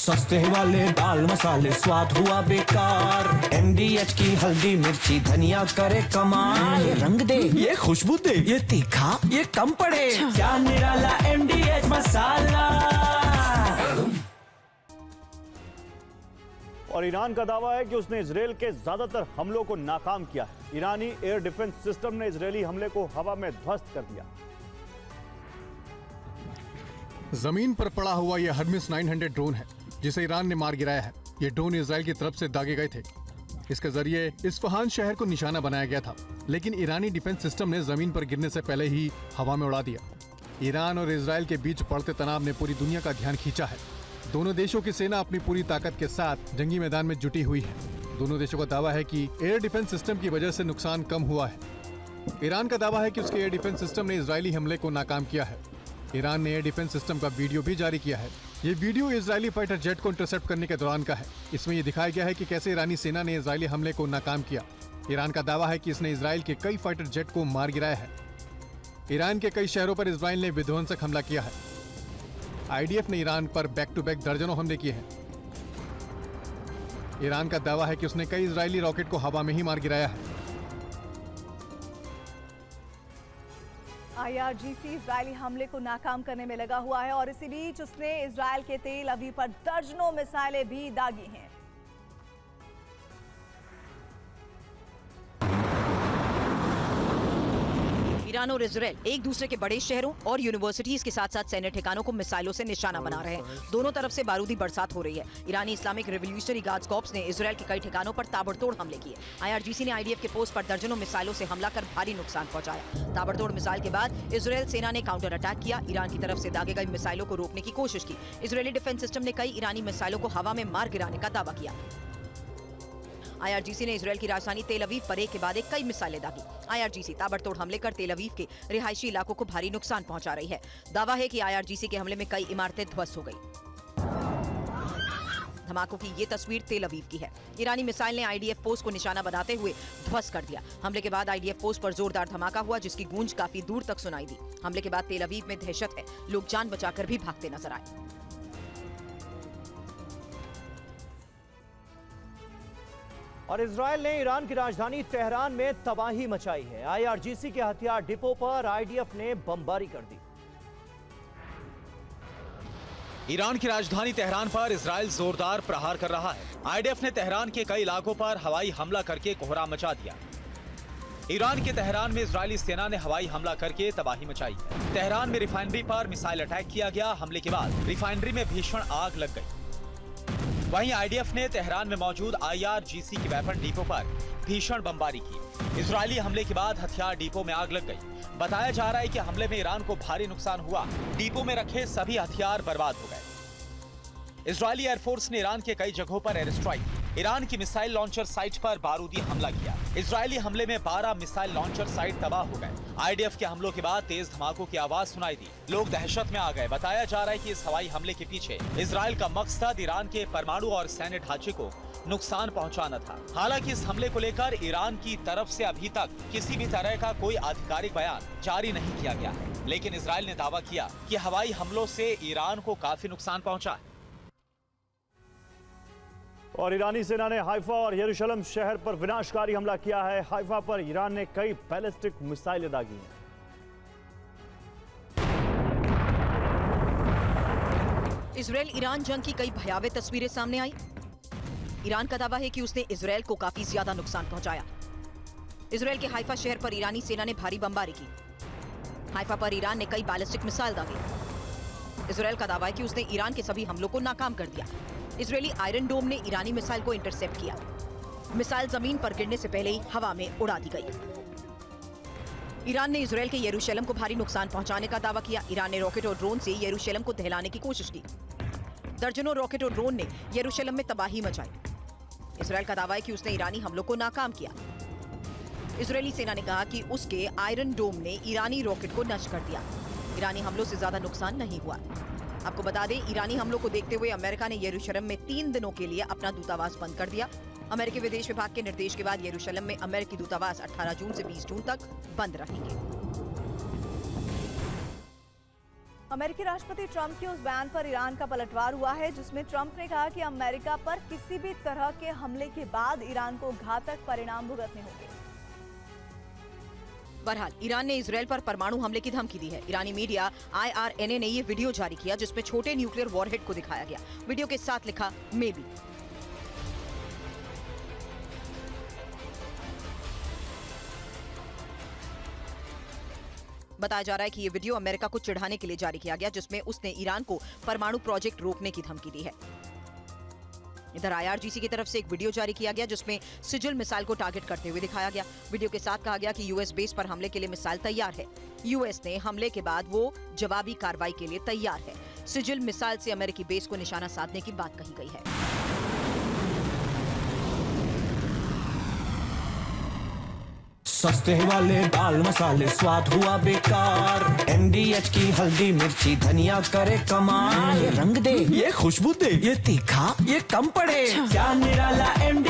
सस्ते वाले दाल मसाले स्वाद हुआ बेकार। MDH की हल्दी मिर्ची धनिया करे कमाल। ये रंग दे, ये खुशबू दे, ये तीखा, ये कम पड़े। क्या निराला MDH मसाला। और ईरान का दावा है कि उसने इजराइल के ज्यादातर हमलों को नाकाम किया है। ईरानी एयर डिफेंस सिस्टम ने इजरायली हमले को हवा में ध्वस्त कर दिया। जमीन पर पड़ा हुआ यह हर्मिस 900 ड्रोन है जिसे ईरान ने मार गिराया है। ये ड्रोन इजराइल की तरफ से दागे गए थे। इसके जरिए इस्फहान शहर को निशाना बनाया गया था, लेकिन ईरानी डिफेंस सिस्टम ने जमीन पर गिरने से पहले ही हवा में उड़ा दिया। ईरान और इजराइल के बीच बढ़ते तनाव ने पूरी दुनिया का ध्यान खींचा है। दोनों देशों की सेना अपनी पूरी ताकत के साथ जंगी मैदान में जुटी हुई है। दोनों देशों का दावा है कि एयर डिफेंस सिस्टम की वजह से नुकसान कम हुआ है। ईरान का दावा है कि उसके एयर डिफेंस सिस्टम ने इजरायली हमले को नाकाम किया है। ईरान ने एयर डिफेंस सिस्टम का वीडियो भी जारी किया है। ये वीडियो इजरायली फाइटर जेट को इंटरसेप्ट करने के दौरान का है। इसमें यह दिखाया गया है कि कैसे ईरानी सेना ने इजरायली हमले को नाकाम किया। ईरान का दावा है कि इसने इजराइल के कई फाइटर जेट को मार गिराया है। ईरान के कई शहरों पर इजराइल ने विध्वंसक हमला किया है। IDF ने ईरान पर बैक टू बैक दर्जनों हमले किए हैं। ईरान का दावा है कि उसने कई इजरायली रॉकेट को हवा में ही मार गिराया है। IRGC इजरायली हमले को नाकाम करने में लगा हुआ है और इसी बीच उसने इजराइल के तेल अवीव पर दर्जनों मिसाइलें भी दागी हैं। ईरान और इजराइल एक दूसरे के बड़े शहरों और यूनिवर्सिटीज के साथ साथ सैन्य ठिकानों को मिसाइलों से निशाना बना रहे हैं। दोनों तरफ से बारूदी बरसात हो रही है। ईरानी इस्लामिक रिवोल्यूशनरी गार्ड्स कॉर्प्स ने इजराइल के कई ठिकानों पर ताबड़तोड़ हमले किए। IRGC ने IDF के पोस्ट पर दर्जनों मिसाइलों से हमला कर भारी नुकसान पहुंचाया। ताबड़तोड़ मिसाइल के बाद इजराइल सेना ने काउंटर अटैक किया। ईरान की तरफ से दागे गई मिसाइलों को रोकने की कोशिश की। इजरायली डिफेंस सिस्टम ने कई ईरानी मिसाइलों को हवा में मार गिराने का दावा किया। IRGC ने इजराइल की राजधानी तेल अवीव पर एक के बाद एक कई मिसाइलें दागी। IRGC ताबड़तोड़ हमले कर तेल अवीव के रिहायशी इलाकों को भारी नुकसान पहुंचा रही है। दावा है कि IRGC के हमले में कई इमारतें ध्वस्त हो गई। धमाकों की ये तस्वीर तेल अवीव की है। ईरानी मिसाइल ने IDF पोस्ट को निशाना बनाते हुए ध्वस्त कर दिया। हमले के बाद IDF पोस्ट पर जोरदार धमाका हुआ जिसकी गूंज काफी दूर तक सुनाई दी। हमले के बाद तेल अवीव में दहशत है। लोग जान बचाकर भी भागते नजर आए। और इजराइल ने ईरान की राजधानी तेहरान में तबाही मचाई है। IRGC के हथियार डिपो पर IDF ने बमबारी कर दी। ईरान की राजधानी तेहरान पर इजराइल जोरदार प्रहार कर रहा है। IDF ने तेहरान के कई इलाकों पर हवाई हमला करके कोहराम मचा दिया। ईरान के तेहरान में इजरायली सेना ने हवाई हमला करके तबाही मचाई है। तेहरान में रिफाइनरी पर मिसाइल अटैक किया गया। हमले के बाद रिफाइनरी में भीषण आग लग गई। वहीं IDF ने तेहरान में मौजूद IRGC के वेपन डिपो पर भीषण बमबारी की। इजरायली हमले के बाद हथियार डिपो में आग लग गई। बताया जा रहा है कि हमले में ईरान को भारी नुकसान हुआ। डिपो में रखे सभी हथियार बर्बाद हो गए। इजरायली एयरफोर्स ने ईरान के कई जगहों पर एयर स्ट्राइक, ईरान की मिसाइल लॉन्चर साइट पर बारूदी हमला किया। इजरायली हमले में 12 मिसाइल लॉन्चर साइट तबाह हो गए। IDF के हमलों के बाद तेज धमाकों की आवाज सुनाई दी। लोग दहशत में आ गए। बताया जा रहा है कि इस हवाई हमले के पीछे इजराइल का मकसद ईरान के परमाणु और सैन्य ढांचे को नुकसान पहुंचाना था। हालांकि इस हमले को लेकर ईरान की तरफ से अभी तक किसी भी तरह का कोई आधिकारिक बयान जारी नहीं किया गया है, लेकिन इजराइल ने दावा किया कि हवाई हमलों से ईरान को काफी नुकसान पहुंचा है। और ईरानी सेना ने हाइफा और यरूशलेम शहर पर विनाशकारी हमला किया है। हाइफा पर ईरान ने कई बैलिस्टिक मिसाइलें दागी हैं। इजराइल ईरान जंग की कई भयावह तस्वीरें सामने आई। ईरान का दावा है कि उसने इजराइल को काफी ज्यादा नुकसान पहुंचाया। इजराइल के हाइफा शहर पर ईरानी सेना ने भारी बमबारी की। हाइफा पर ईरान ने कई बैलिस्टिक मिसाइल दागी। इजराइल का दावा है कि उसने ईरान के सभी हमलों को नाकाम कर दिया। इजरायली आयरन डोम ने ईरानी मिसाइल को इंटरसेप्ट किया। मिसाइल जमीन पर गिरने से पहले ही हवा में उड़ा दी गई। ईरान ने इजराइल के यरूशलेम को भारी नुकसान पहुंचाने का दावा किया। ईरान ने रॉकेट और ड्रोन से यरूशलेम को दहलाने की कोशिश की। दर्जनों रॉकेट और ड्रोन ने यरूशलेम में तबाही मचाई। इजराइल का दावा है कि उसने ईरानी हमलों को नाकाम किया। इजरायली सेना ने कहा कि उसके आयरन डोम ने ईरानी रॉकेट को नष्ट कर दिया। ईरानी हमलों से ज्यादा नुकसान नहीं हुआ। आपको बता दें, ईरानी हमलों को देखते हुए अमेरिका ने यरूशलेम में 3 दिनों के लिए अपना दूतावास बंद कर दिया। अमेरिकी विदेश विभाग के निर्देश के बाद यरूशलेम में अमेरिकी दूतावास 18 जून से 20 जून तक बंद रहेंगे। अमेरिकी राष्ट्रपति ट्रंप के उस बयान पर ईरान का पलटवार हुआ है जिसमें ट्रंप ने कहा कि अमेरिका पर किसी भी तरह के हमले के बाद ईरान को घातक परिणाम भुगतने होंगे। बहरहाल ईरान ने इजरायल पर परमाणु हमले की धमकी दी है। ईरानी मीडिया IRNA ने ये वीडियो जारी किया जिसमें छोटे न्यूक्लियर वॉरहेड को दिखाया गया। वीडियो के साथ लिखा मे बी। बताया जा रहा है कि ये वीडियो अमेरिका को चिढ़ाने के लिए जारी किया गया जिसमें उसने ईरान को परमाणु प्रोजेक्ट रोकने की धमकी दी है। इधर IRGC की तरफ से एक वीडियो जारी किया गया जिसमें सिजिल मिसाइल को टारगेट करते हुए दिखाया गया। वीडियो के साथ कहा गया कि यूएस बेस पर हमले के लिए मिसाइल तैयार है। यूएस ने हमले के बाद वो जवाबी कार्रवाई के लिए तैयार है। सिजिल मिसाइल से अमेरिकी बेस को निशाना साधने की बात कही गई है। सस्ते वाले दाल मसाले स्वाद हुआ बेकार। MDH की हल्दी मिर्ची धनिया करे कमाल। ये रंग दे, ये खुशबू दे, ये तीखा, ये कम पड़े। क्या निराला MDH